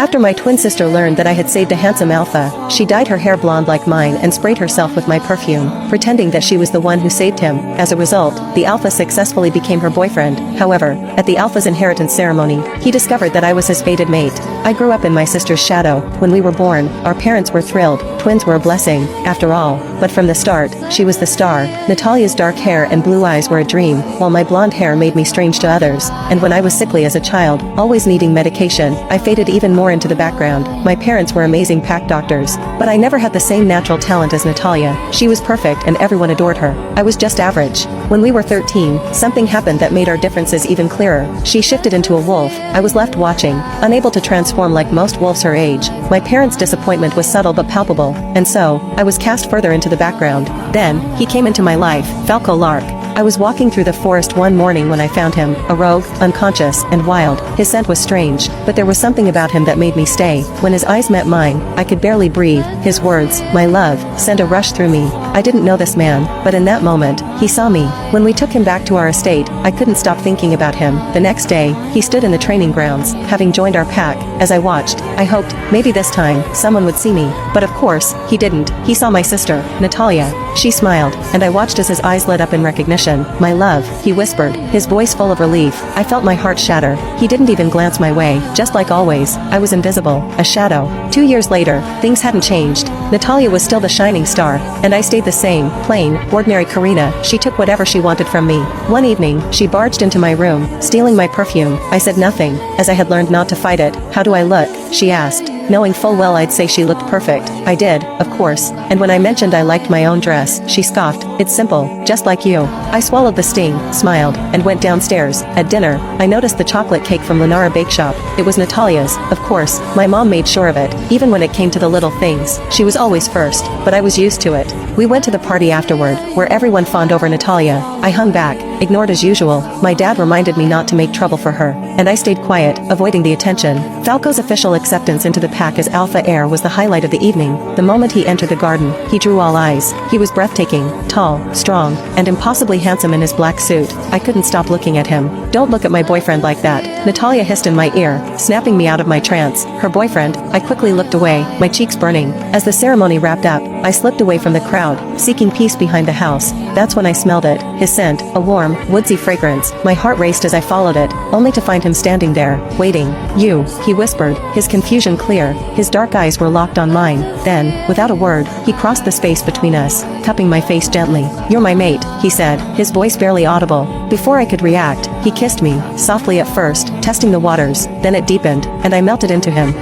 After my twin sister learned that I had saved a handsome alpha, she dyed her hair blonde like mine and sprayed herself with my perfume, pretending that she was the one who saved him. As a result, the alpha successfully became her boyfriend. However, at the alpha's inheritance ceremony, he discovered that I was his fated mate. I grew up in my sister's shadow. When we were born, our parents were thrilled. Twins were a blessing, after all. But from the start, she was the star. Natalia's dark hair and blue eyes were a dream, while my blonde hair made me strange to others. And when I was sickly as a child, always needing medication, I faded even more into the background. My parents were amazing pack doctors, but I never had the same natural talent as Natalia. She was perfect and everyone adored her. I was just average. When we were 13, something happened that made our differences even clearer. She shifted into a wolf. I was left watching, unable to transform like most wolves her age. My parents' disappointment was subtle but palpable, and so, I was cast further into the background. Then, he came into my life, Falco Lark. I was walking through the forest one morning when I found him, a rogue, unconscious, and wild. His scent was strange, but there was something about him that made me stay. When his eyes met mine, I could barely breathe. His words, my love, sent a rush through me. I didn't know this man, but in that moment, he saw me. When we took him back to our estate, I couldn't stop thinking about him. The next day, he stood in the training grounds, having joined our pack. As I watched, I hoped, maybe this time, someone would see me. But of course, he didn't. He saw my sister, Natalia. She smiled, and I watched as his eyes lit up in recognition. My love, he whispered, his voice full of relief. I felt my heart shatter. He didn't even glance my way. Just like always, I was invisible, a shadow. 2 years later, things hadn't changed. Natalia was still the shining star, and I stayed the same, plain, ordinary Karina. She took whatever she wanted from me. One evening, she barged into my room, stealing my perfume. I said nothing, as I had learned not to fight it. How do I look? She asked, knowing full well I'd say she looked perfect. I did, of course, and when I mentioned I liked my own dress, she scoffed. It's simple, just like you. I swallowed the sting, smiled, and went downstairs. At dinner, I noticed the chocolate cake from Lenara Bake Shop. It was Natalia's, of course. My mom made sure of it. Even when it came to the little things, she was always first, but I was used to it. We went to the party afterward, where everyone fawned over Natalia. I hung back, ignored as usual. My dad reminded me not to make trouble for her, and I stayed quiet, avoiding the attention. Falco's official acceptance into the pack as alpha heir was the highlight of the evening. The moment he entered the garden, he drew all eyes. He was breathtaking, tall, strong, and impossibly handsome in his black suit. I couldn't stop looking at him. Don't look at my boyfriend like that, Natalia hissed in my ear, snapping me out of my trance. Her boyfriend? I quickly looked away, my cheeks burning. As the ceremony wrapped up, I slipped away from the crowd, seeking peace behind the house. That's when I smelled it, his scent, a warm, woodsy fragrance. My heart raced as I followed it, only to find him standing there, waiting. You, he whispered, his confusion clear. His dark eyes were locked on mine. Then, without a word, he crossed the space between us, cupping my face gently. You're my mate, he said, his voice barely audible. Before I could react, he kissed me, softly at first, testing the waters. Then it deepened, and I melted into him.